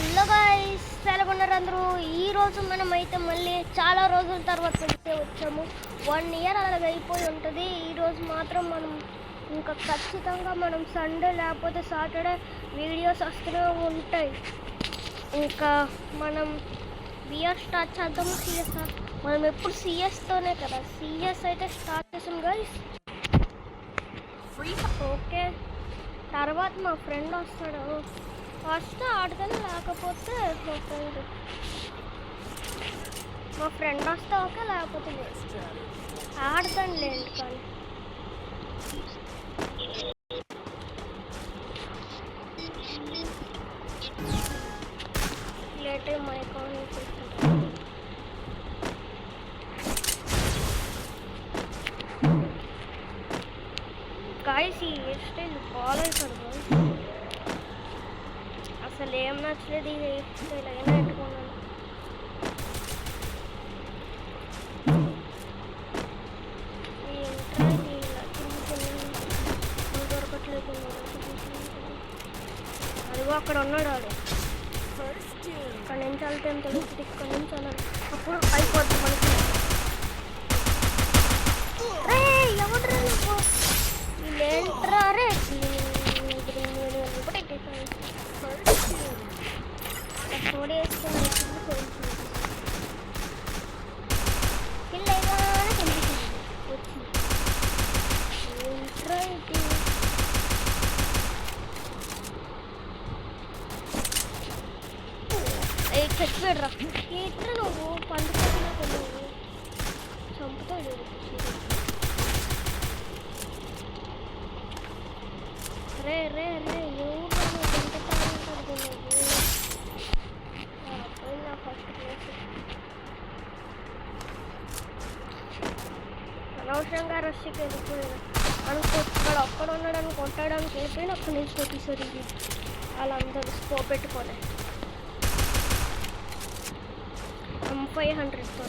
Hello guys, ఎలా ఉన్నారు అందరూ? ఈరోజు మనమైతే మళ్ళీ చాలా రోజుల తర్వాత అయితే వచ్చాము. 1 ఇయర్ అలాగ అయిపోయి ఉంటుంది. ఈరోజు మాత్రం మనం ఇంకా ఖచ్చితంగా మనం సండే లేకపోతే సాటర్డే వీడియోస్ వస్తూనే ఉంటాయి. ఇంకా మనం బిఆర్ స్టార్ట్ చేద్దాము. సిఎస్ మనం ఎప్పుడు సిఎస్తోనే కదా, సిఎస్ అయితే స్టార్ట్ చేసాం గైస్. ఓకే, తర్వాత మా ఫ్రెండ్ వస్తాడు. ఫస్ట్ ఆడతాను, లేకపోతే మా ఫ్రెండ్ వస్తే ఓకే, లేకపోతే ఆడతాను లేండి. కానీ లేట్ అయ్యి మైక్ ఆన్ చేసుకుంటాను. గాయస్, ఈ హెయిర్ స్టైల్ బాగాలేదు గాయస్. అసలు ఏం నచ్చలేదు ఈ హెయిర్ స్టైల్. అయినా పెట్టుకున్నాను. అదిగో అక్కడ ఉన్నాడు వాడు. ఇక్కడ నుంచి వెళ్తే ఏం తెలుస్తుంది, ఇక్కడ నుంచి వెళ్ళాలి. అప్పుడు అయిపోద్ది మనకి. ఎవరు వీళ్ళేంట్రా రే? తోడి వేసుకుని పిల్లగా కనిపిస్తుంది వచ్చి ఏంట్రా ఇది? చచ్చిపోయాడు రా. ఎట్లా నువ్వు పండుగ చంపుతాడు. రే రే రే, ఎవరు నా ఫస్ట్ ప్లేస్. అనవసరంగా రష్కి వెళ్ళిపోయాను అనుకుంటాడు. ఒక్కడ ఉన్నాడు అనుకుంటాడానికి వెళ్ళిపోయిన అక్కడి నుంచి వచ్చేసరి వాళ్ళందరూ స్కో పెట్టుకోలే. 500తో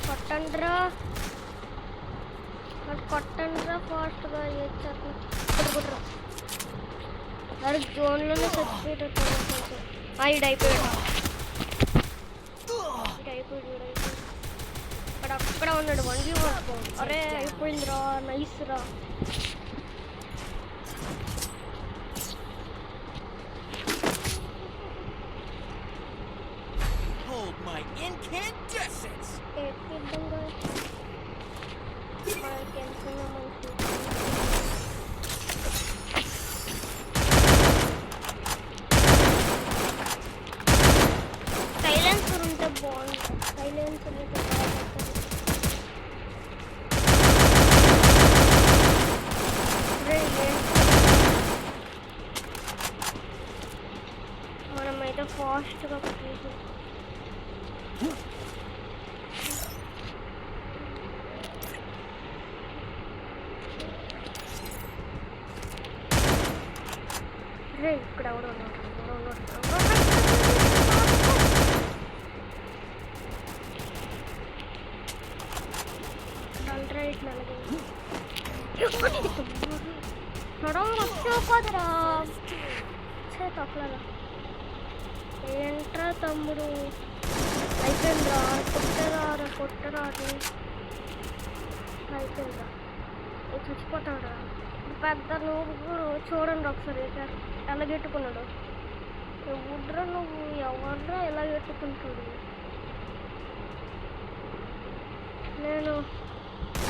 కొట్టండ్రా కొట్టండ్రా ఫాస్ట్గా చేస్తారు. కొట్టుకుంటారా అరే, జోన్లోనే చచ్చిపోయేటట్టు. అయిపోయాడు అక్కడ ఉన్నాడు. 1v1. అరే అయిపోయిందిరా, నైస్ రా. సైలెన్సర్ ఉంటే బాగుంది. సైలెన్సర్ మనమైతే ఫాస్ట్గా కొట్టేసి రే. ఇక్కడ ఎవడో ఉన్నాడు. సడన్గా వచ్చావు కదరా. తప్పలేదా? ఏంట్రా తమ్ముడు, అయిపోయిందిరా. కొట్టరా అయిపోయిందిరా. చచ్చిపోతాడురా. పెద్ద నువ్వు చూడండి ఒకసారి ఎలాగెట్టుకున్నాడు. ఎవడ్రా నువ్వు, ఎవర్రా ఎలా పెట్టుకుంటాడు? నేను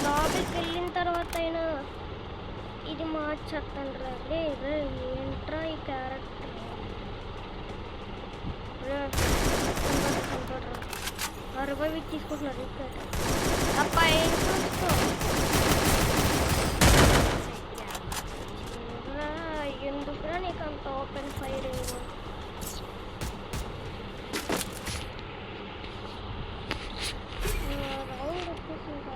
లాబీకి వెళ్ళిన తర్వాత అయినా ఇది మార్చేస్తాను రా. రే రే, ఏంట్రా ఈ క్యారెక్టర్? రివైవ్ తీసుకుంటున్నారు ఇక్కడ. అబ్బాయి ఎందుకురా నీకు అంత ఓపెన్ ఫైర్? రౌండ్ వచ్చేసింది.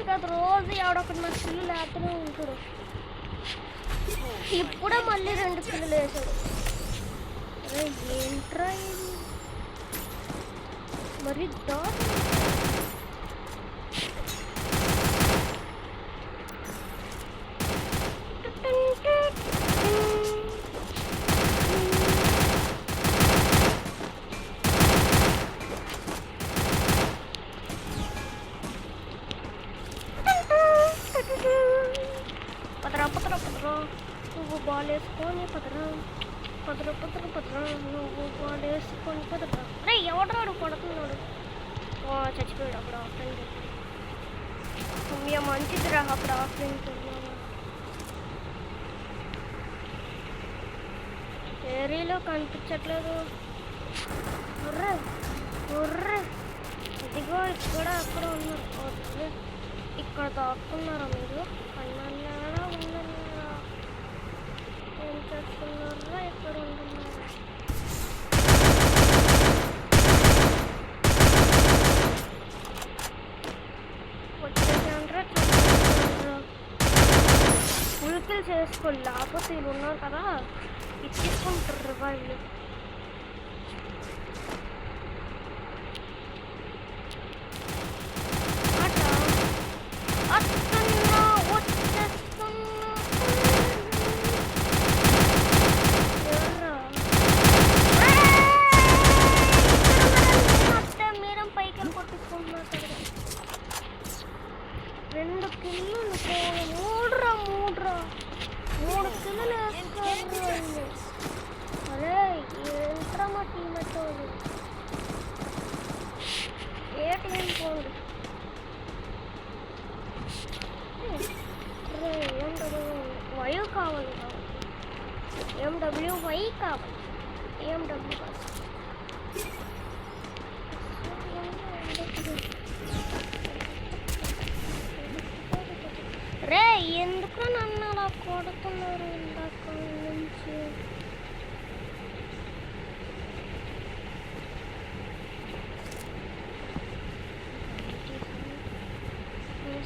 కాదు రోజు ఎవడొకటి నా కిల్లు లేతనే ఉంటాడు. ఇప్పుడే మళ్ళీ 2 కిల్లులు వేసాడు. అరే ఏంట్రా ఇది మరి నువ్వు బాల్ వేసుకొని పదరా నువ్వు బాల్ వేసుకొని పదరా. అరే ఎవడరాడు పడుతున్నాడు. చచ్చిపోయాడు అప్పుడు ఆఫ్లైన్. మంచిదిరా అప్పుడు ఆఫ్లైన్ ఏరియాలో కనిపించట్లేదు. ఇదిగో ఇక్కడ అక్కడ ఉన్నారు. ఇక్కడ దాక్కున్నారా మీరు? కన్నారా ఉన్నారా? ఏం చేస్తున్నారా? ఎక్కడ ఉంటున్నారా? వచ్చేసాండ్రా ఉలికిలు చేసుకోండి. లేకపోతే వీళ్ళు ఉన్నారు కదా ఇచ్చుకుంటారు వాళ్ళు. MWY కావాలి. MW రే ఎందుకు నన్ను అలా కొడుతున్నారు ఇందాక నుంచి?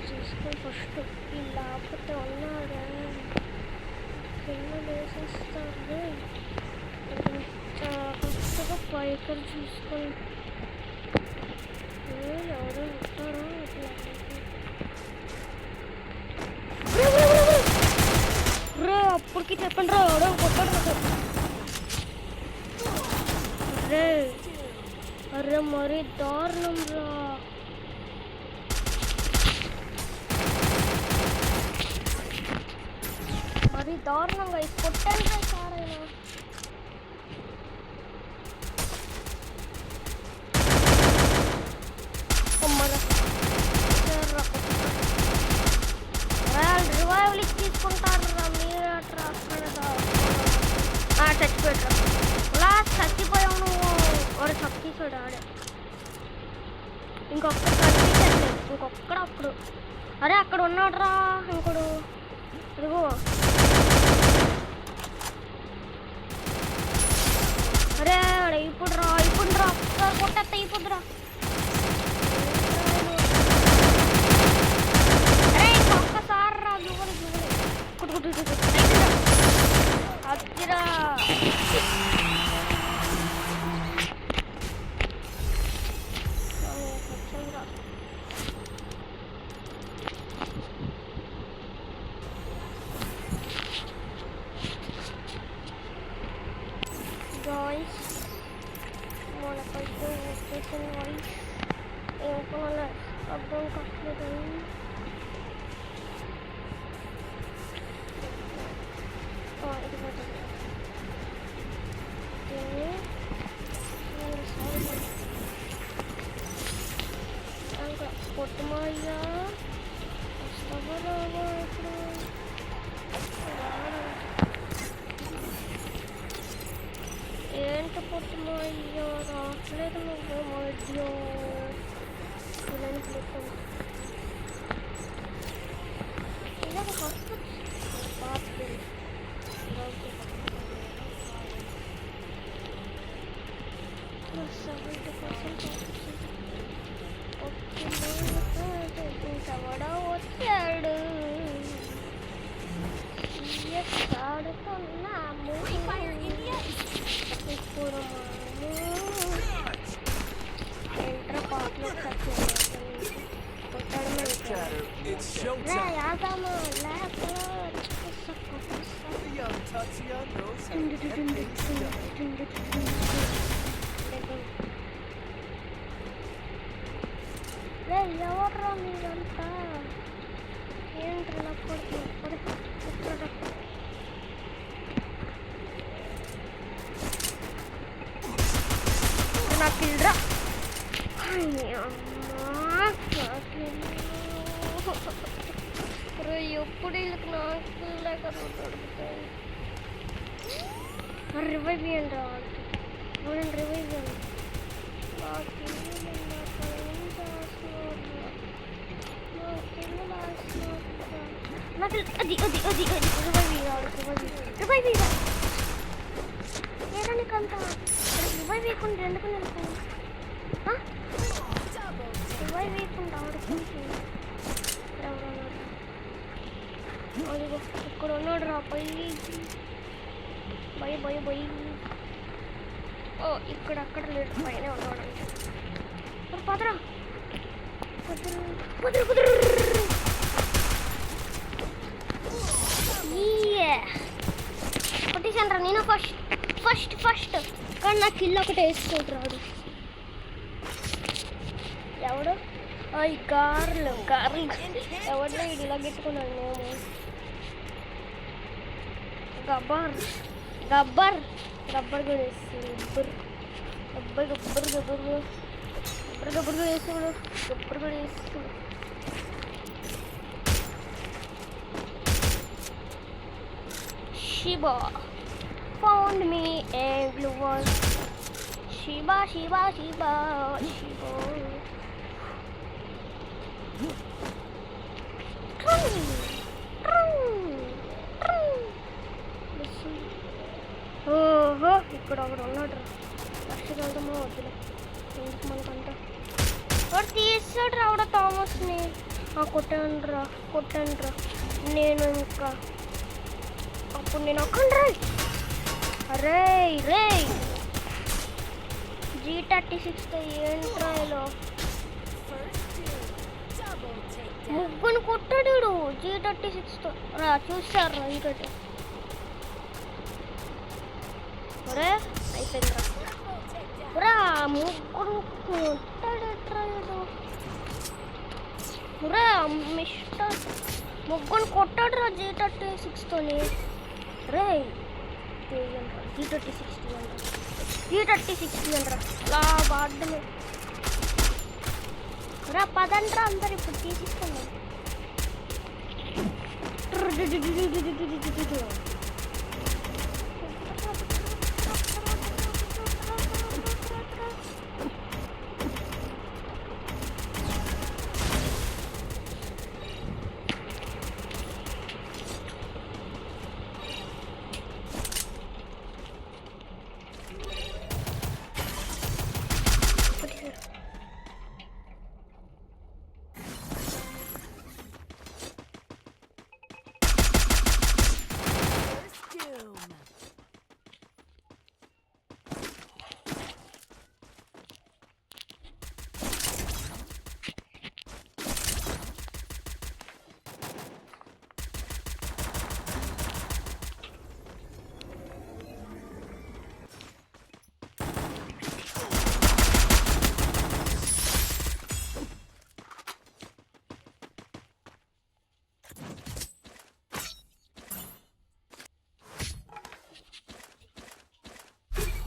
చూసుకొని ఫస్ట్ ఈ లేకపోతే ఉన్నాడే కింద వేసేస్తారు. కొత్తగా పైకలు చూసుకొని ఎవరు ఉంటారో ఇట్లా రే అప్పటికి చెప్పండి రా ఎవడో కొట్టాడు రే. అరే మరీ దారుణం రా. మరీ దారుణంగా కొట్టాను రా సార్ అయినా. రివైవల్ తీసుకుంటారు రా మీరు అట్లా చచ్చిపోయాడు. అలా చచ్చిపోయావు నువ్వు. వాడు చచ్చిపోయాడు ఆడే. ఇంకొక్కడు కనిపించట్లేదు. ఇంకొక్కడు అప్పుడు అరే అక్కడ ఉన్నాడు రా ఇంకోడు. అదిగో అరే ఇప్పుడు రా ఒకసారి కొట్టేస్తా అయిపోద్దురా. అరే ఇంకొక్కసారి రా జువలి అచ్చిరా. Guys, wanna play the location Yadamma ఎవర్రా మీరంతా ఏంటి నాకు ఇల్రా ఎప్పుడు వీళ్ళకి నాకు లేక దొరుకుతాయి. రివైవ్ ఇవ్వండి వాళ్ళకి చూడండి, రివైవ్ ఇవ్వండి. నాకు అది అది అది అది రివైవ్ ఇవ్వాలి, రివైవ్ ఇవ్వాలి. ఏదానికి అంత రివైవ్ ఇవ్వకుండా ఎందుకు నిలుపుకున్నాను? రివైవ్ ఇవ్వకుండా ఆడుకుంటుంది. అదిగో ఇక్కడ ఉన్నాడు రా పై బై బై బై. ఓ ఇక్కడ అక్కడ లేడు, పైన ఉన్నాడు. పదరా కుదురు కుదురు. కొట్టేసాను రా నేను ఫస్ట్ ఫస్ట్ ఫస్ట్. కానీ నాకు కిల్ ఒకటి వేసుకోడు రాడు. ఎవడు ఈ కార్లు ఎవరిలో ఇలా పెట్టుకున్నాను నేను. గబ్బర్ గబ్బర్ గబ్బర్ కూడా వేస్తాడు. గబ్బర్ గబ్బర్ గబ్బర్ గబ్బర్ గబ్బర్ గబ్బర్ కూడా వేస్తాడు. గబ్బర్ కూడా వేస్తాడు. Shiba found me and blue one. Shiba Shiba Shiba Shiba. ఓహో ఇక్కడ ఒకడు ఉన్నాడు రా. ఫస్ట్ వెళ్దామో వద్దులే ఎందుకు మనకంతా. వాడు తీసాడు రావడా థామస్ని. కొట్టాను రా నేను. ఇంకా అప్పుడు నేను ఒక్కండి రే రే G36తో ఏంట్రాయలో ముగ్గును కొట్టాడు G36తో. చూస్తారు రా ఇంకటి. రే అయిపోయిందిరా రా. ముగ్గురు కొట్టాడు రా. మిస్టర్ ముగ్గురు కొట్టాడు రా G36తోని. రే G30 అంటారా అలా వాడమే రా. పదంట్రా అందరు ఇప్పుడు తీసిస్తున్నాం.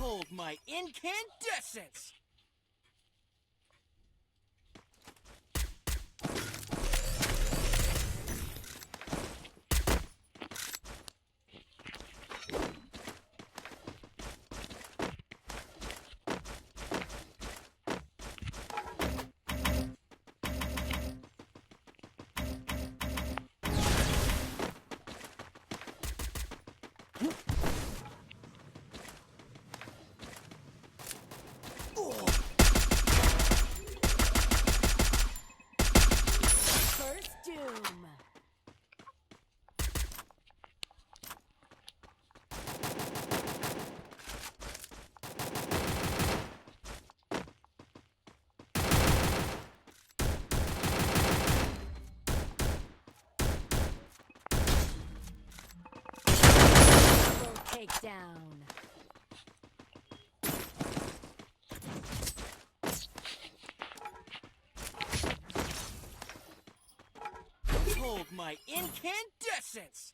Hold my incandescence! down. Hold my incandescence!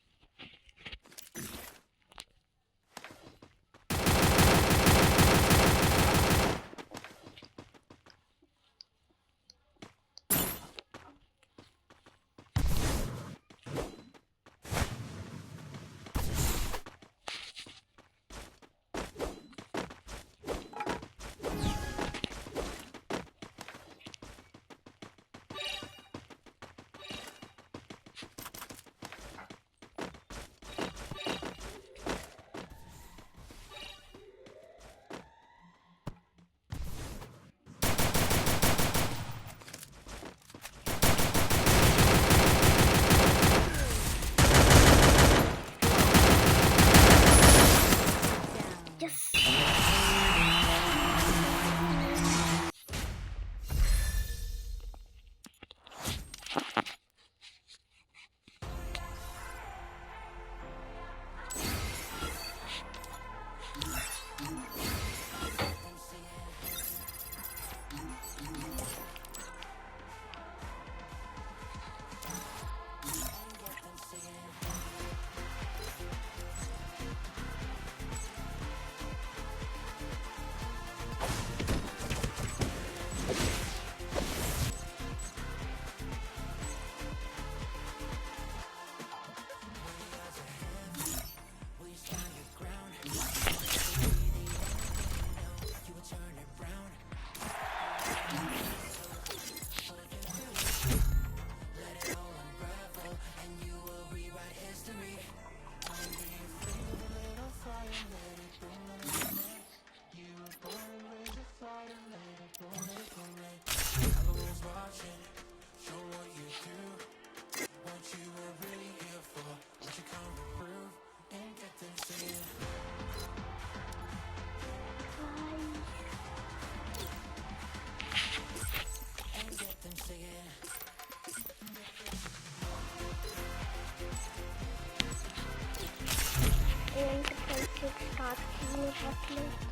ఏంటి కొంచెం స్టార్ట్ చేయట్లేదు.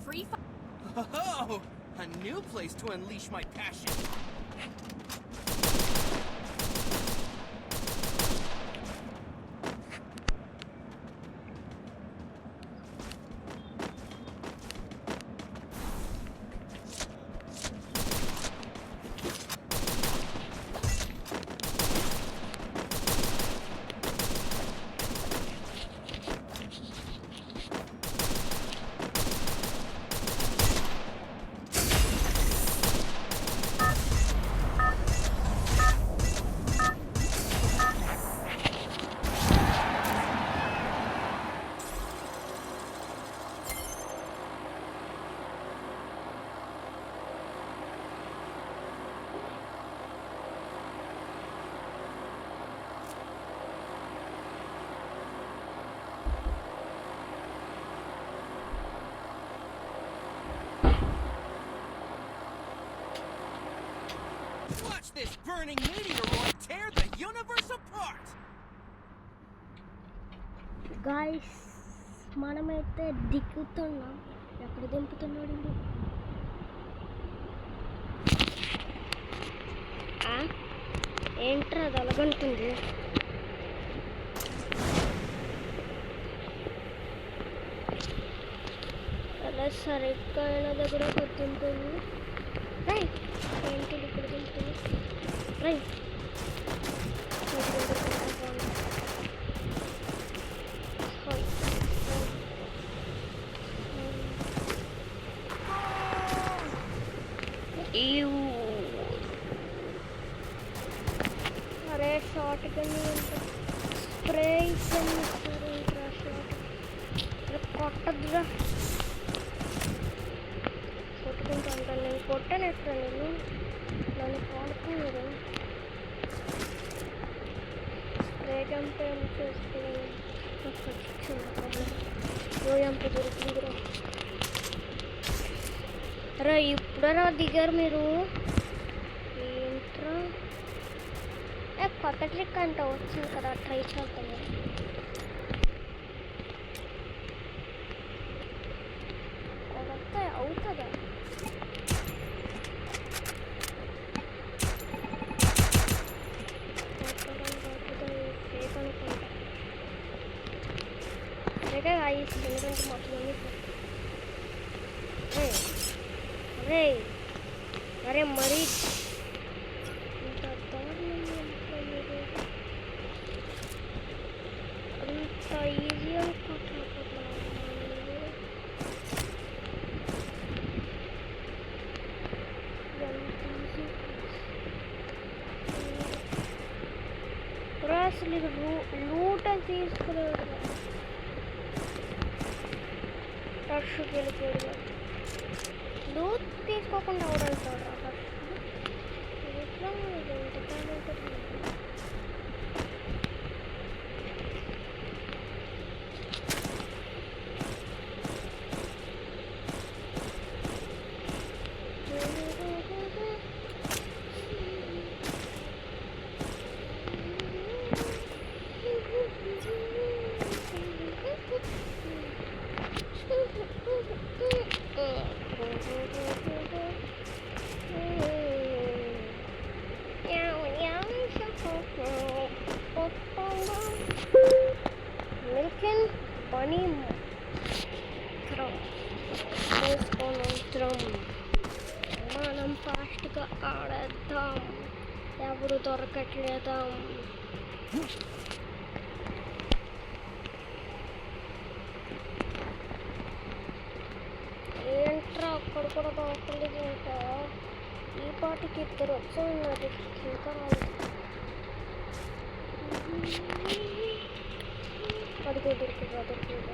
Free fire. Oh, a new place to unleash my passion. Watch this burning meteoroid tear the universe apart! Guys మనమైతే దిక్కుతున్నాం. ఎక్కడ దింపుతున్నాడు వీడు? ఏంట్రా అది అలాగంటుంది? అలా సరిగ్గా అయిన దగ్గర దింపుతుంది. రైట్ ఏంటి ఇక్కడ దింపుతుంది? రైట్ అరే షార్ట్ గన్ స్ప్రే ఇస్తారా షార్ట్ కొట్టద్దురా కొట్టుకుంటా ఉంటాను. నేను కొట్టనెట్టా నేను నన్ను కాడుకున్నాడు. స్ప్రే జంప్ ఏం చేసుకున్నాను ఎంత దొరికిందిరా. రా ఇప్పుడు ఇప్పుడైనా దిగారు మీరు. ఏంట్రా కొత్త ట్రిక్ అంట వచ్చింది కదా, ట్రై చేద్దాం. అవుతుందా? సరేగా ఐస్ ఎందుకంటే మొత్తం అరే అరే మరీ ఇంత దారుణం అంత ఈజీ అనుకుంటున్నాను. అసలు ఇది లూట తీసుకున్నాడు, రష్కి వెళ్ళిపోయాడు. లూట్ తీసుకోకుండా ఎవరెళ్తాడు రష్? ఎట్లా American bunny వేసుకొని మనం ఫాస్ట్గా ఆడేద్దాం, ఎవరు దొరకట్లేదా. ఏంట్రా అక్కడ కూడా దొరకలేదు. ఇంకా ఈ పాటికి ఇద్దరు వచ్చాయి, ఇంకా అదిగో దొరికిందా దొరికిందా.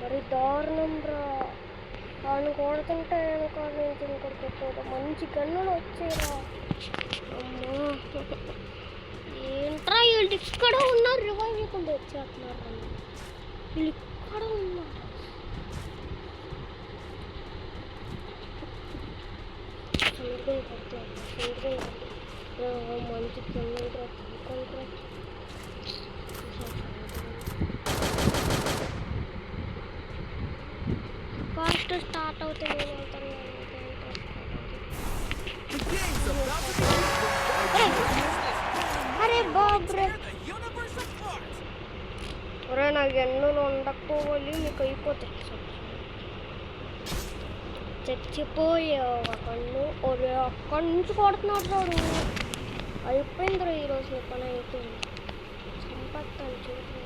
మరి దారుణం రా, వాడిని కొడుతుంటే వెనకాల నుంచి ఇంకొకటి కొట్టేదా. మంచి గన్నులు వచ్చాయిరా. అమ్మా ఏంట్రా వీళ్ళు ఇక్కడ ఉన్నారు, రివైవ్ చేయకుండా వచ్చేస్తున్నారు. వీళ్ళు ఇక్కడ ఉన్నారు. మంచి గన్నులు తీసుకుంటారా. ఫాస్ట్ స్టార్ట్ అవుతే నేను వెళ్తాను. అరే బాబ్రే, ఒరే నాకు ఎన్నులు ఉండకపోవాలి, మీకు అయిపోతాయి. చచ్చిపోయావు కన్ను. ఒరే అక్కడి నుంచి కొడుతున్నాడు రాడు. అయిపోయిందిరా ఈరోజు పని అయిపోయింది. చంపేస్తాను చూడండి.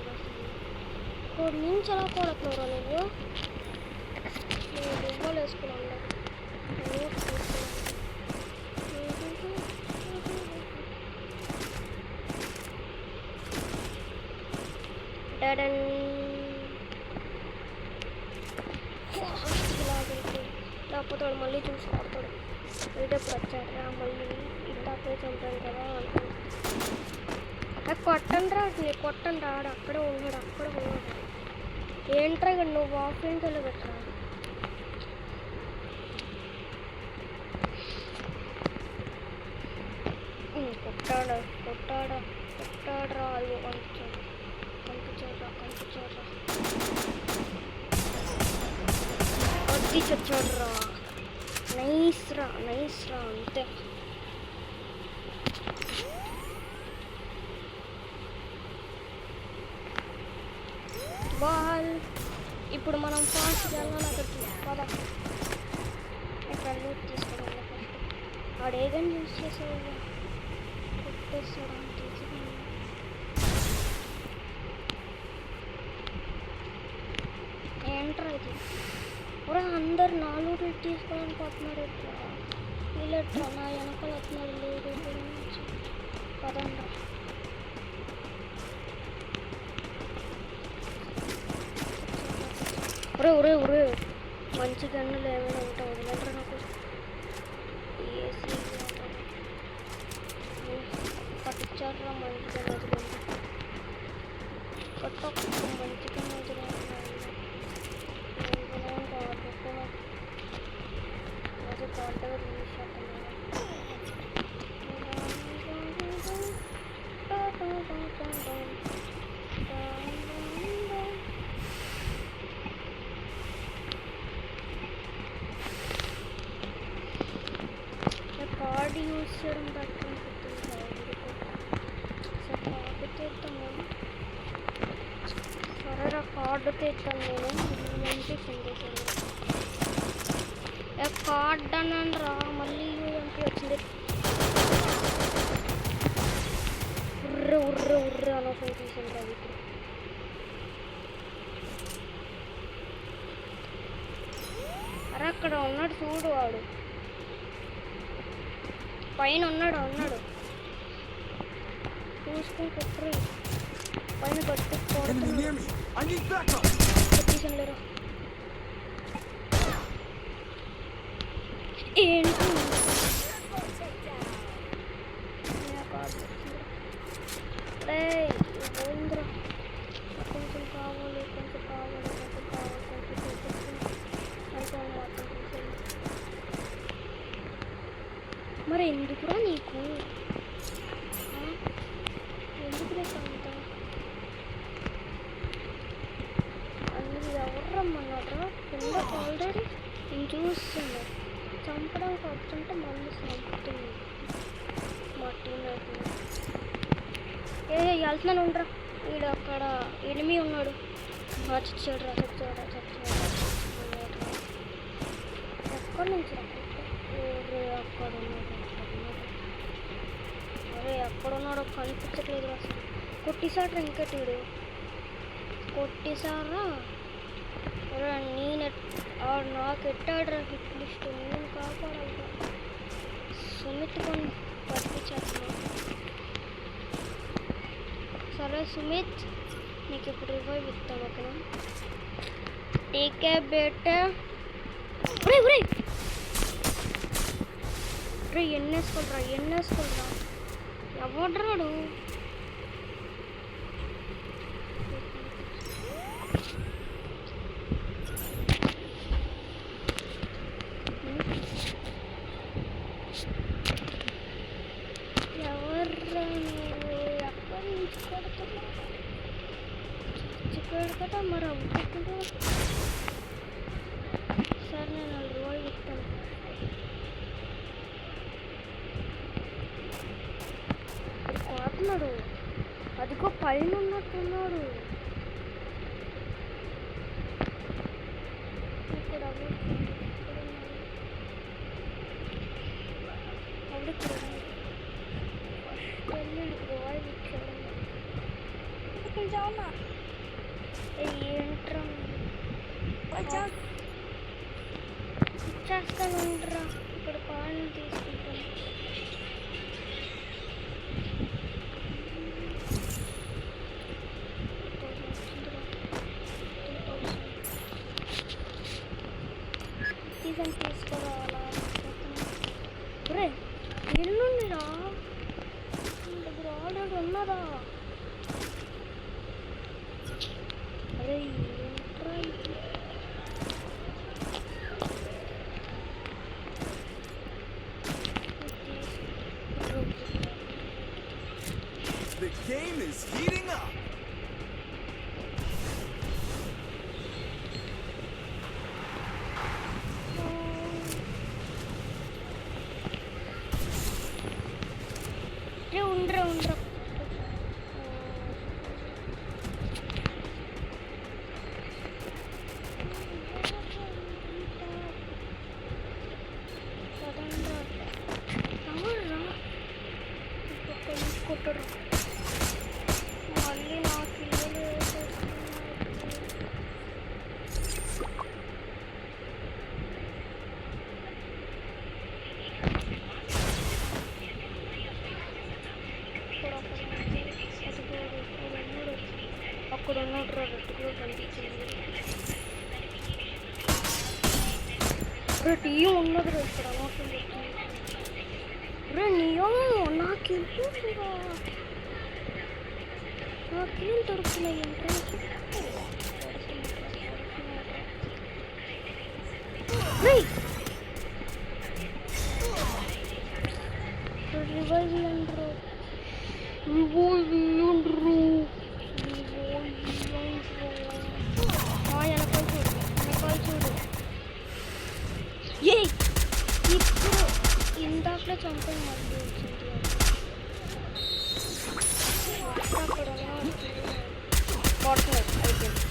అక్కడి నుంచి ఎలా కొడుతున్నారా నువ్వు? దువ్వలు వేసుకున్నాను. లేకపోతే వాడు మళ్ళీ చూసి కొడతాడు. వీడెప్పుడు వచ్చాడు మళ్ళీ ఇంతకే చంపాను కదా అనుకుంటా. కొట్టండి రా, కొట్టండి రాడు. అక్కడే ఉన్నాడు, అక్కడే ఉన్నాడు. ఏంట్రా ఇక్కడ నువ్వు ఆఫ్ ఇంట్లో పెట్టరా. కొట్టాడా కొట్టాడా కొట్టాడరా. అయ్యో పంపించాడు పంపించాడురా పంపించాడురా. వద్ది చచ్చాడురా. నైస్ రా నైస్ రా. అంతే బాల్. ఇప్పుడు మనం ఫాస్ట్ వెళ్ళాలి అక్కడికి. పదా ఇక్కడ లూట్ తీసుకోవడం ఫస్ట్. వాడు ఏ గన్ యూజ్ చేసేవాడు కొట్టేస్తాడు. ఏంట్రా ఇది? కూడా అందరు నా లూట్లు తీసుకోవడానికి పోతున్నారు. ఎట్లా వీళ్ళు ఎట్లా నా వెనకాల వస్తున్నారు. లేదు నుంచి పదండి. ఒరే ఒరే ఒరే మంచి గన్నులు ఏమైనా ఉంటాయి వదిలేంటారా నాకు. ఏసీ కాంటగా తీసేస్తాను. కార్డు యూజ్ చేయడం బట్టి కార్డు తీద్దాము. సరేరా కార్డు తీస్తాను నేను నుంచి చెందేసాను. కార్డ్ అన్నాను రా, మళ్ళీ ఎంపీ వచ్చింది. ఉర్రే ఉర్రే ఉర్రే అనవసరం తీసాను రా ఇప్పుడు. అరే అక్కడ ఉన్నాడు చూడు, వాడు పైన ఉన్నాడు చూసుకుంటే పైన కొట్టుకోలేరా. ఏంటి పోయిందిరా. కొంచెం కావాలి మరి ఎందుకురా నీకు, ఎందుకు లేకంత అందుకు ఎవరు రమ్మన్నారా? కింద ఆల్రెడీ నేను చూస్తున్నా. చంపడానికి వస్తుంటే మళ్ళీ చంపుతుంది మా టీమేట్. వెళ్తున్నాను ఉండరా. వీడు అక్కడ ఎనిమి ఉన్నాడు. చచ్చాడు. ఎక్కడి నుంచి అక్కడ ఉన్నాడు. అరే ఎక్కడున్నాడో కనిపించట్లేదు అసలు. కొట్టిసాడ్రా ఇంకటీడు కొట్టిసారా. నాకు ఎట్టాడ్రా హిట్ లిస్ట్. నేను కాపాడాలి. సుమిత్ కొని పంపించేస్తున్నాను. సరే సుమిత్, నీకు ఇప్పుడు రివైవ్ ఇస్తాను. ఓకేనా? టీకే బేటా. ఎన్నేసుకోరా ఎవడ్రాడు? ఎవర్రా నువ్వు? ఎక్కడి నుంచి కొడుతున్నా? కదా మరి అవ్వకుండా. సరే నేను 4 రూపాయలు ఇస్తాను. కొడుతున్నాడు. అదిగో పైన ఉన్నట్టున్నాడు. ఇక్కడ చేస్తాను ఉండరా. ఇక్కడ కాయిన్ తీసుకుంటాను. తీసుకురావాలా? రే ఎన్నుండిరా దగ్గర ఆల్రెడీ ఉన్నదా? అరే ఏంట్రా ఇది? The game is heating up. ఉండరా కొట్టరు. మళ్ళీ నాకు ఇల్లు అక్కడ ఉన్నాడు రా. రెట్టుకులో కనిపించింది. టీం ఉన్నది రా ఇక్కడ. అనవసరం రే నీయో నాకేం దొరుకుతున్నాయి. రివైవ్ అంటారు. వెనకాల చూడు. ఏ ఇప్పుడు ఇందాకలో చంపాను మళ్ళీ వచ్చింది. అక్కడ అయిపోయింది.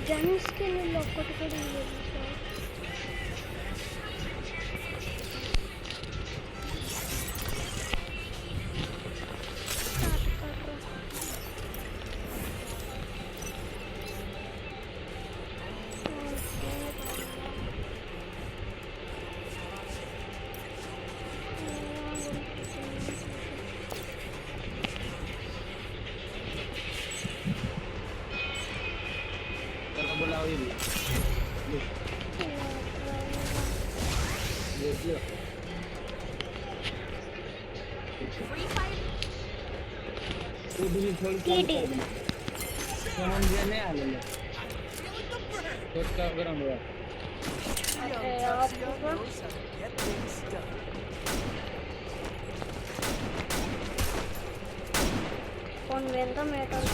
గన్స్కి నేను ఒక్కటి కూడా ఇవ్వలేదు సార్. टीटी कौन वेंदा मेटल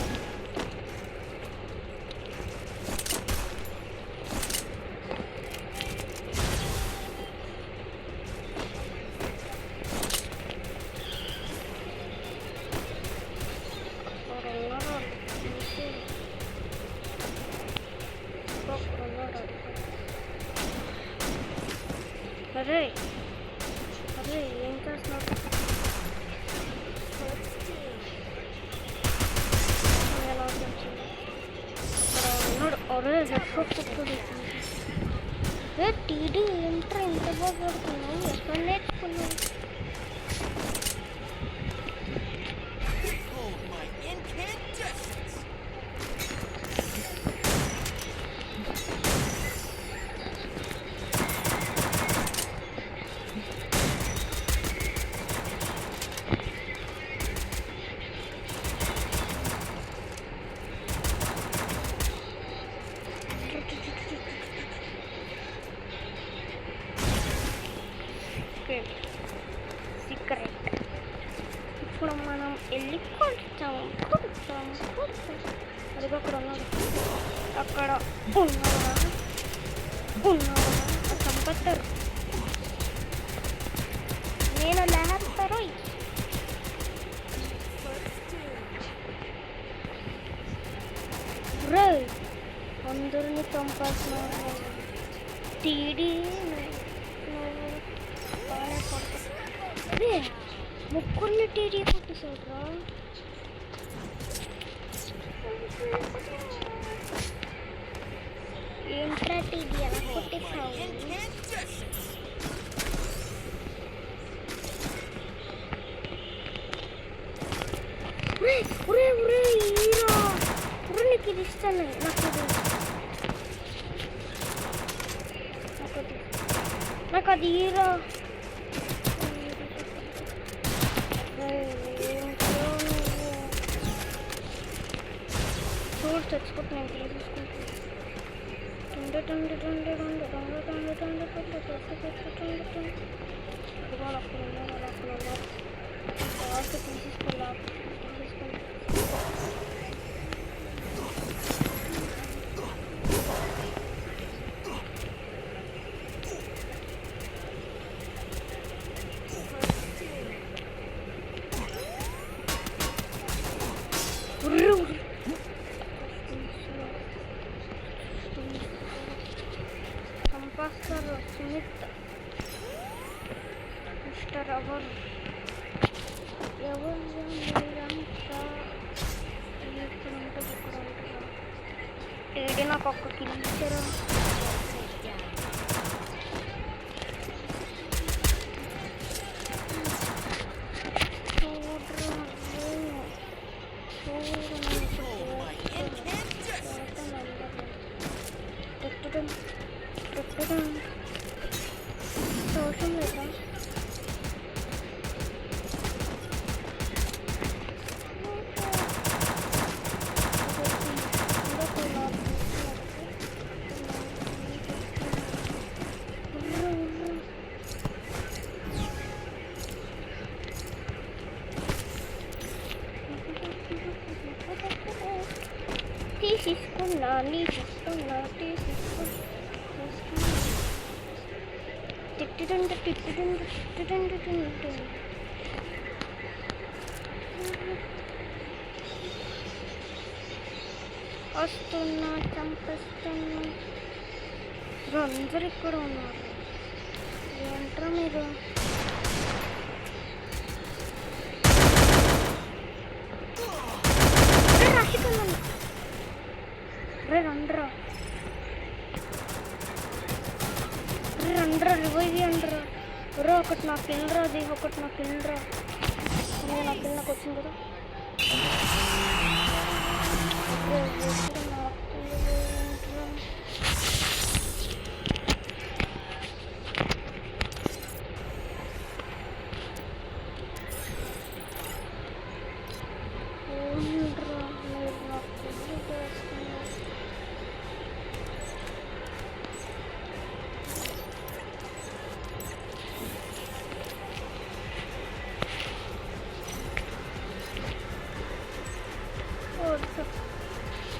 अरे अरे इनका स्नैप अरे हेडशॉट కొట్టుడు ఏ టీడీ ఎంట్రా ఇంత బాగా కొడుతున్నావు ఎక్కడ నేర్చుకున్నావు సీక్రెట్ ఇప్పుడు మనం వెళ్ళి కొంచెం అది అక్కడ ఉన్నాడు అక్కడ ఉన్నాడా చంపేస్తారు నేను లేస్తారు రే అందరినీ చంపేస్తున్నారు టీడీ అదే ముగ్గురిని టీడీ కొట్టేసాడ్రా ఏంట్రా టీడీ ఎలా కొట్టేసావు హీరో నీకు ఇది ఇస్తాను నాకు అది హీరో చూడు చచ్చిపోతున్నాను చంపేస్తారు సుమిత్ ఇంపోస్టర్ ఎవరు మీరంతా ఇక్కడ ఉంటుంది ఇక్కడ ఉంటుందా ఏడి నాకు ఒక్క కిల్ ఇచ్చారు అవసరం లేదా తీసుకున్నా వస్తున్నా చంపిస్తున్నా అందరు ఇక్కడ ఉన్నారు ఏంట్రా మీరు రాసిపోయిందన్న రండ్రా రివైవ్ అండ్రా ఒకటి నా పిల్లరా అది ఒకటి నా పిల్లరా నా పిల్లకి వచ్చింది కదా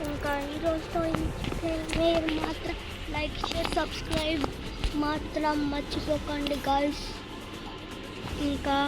ఇంకా ఈరోజుతో మీరు మాత్రం లైక్ షేర్ సబ్స్క్రైబ్ మాత్రం మర్చిపోకండి గర్ల్స్ ఇంకా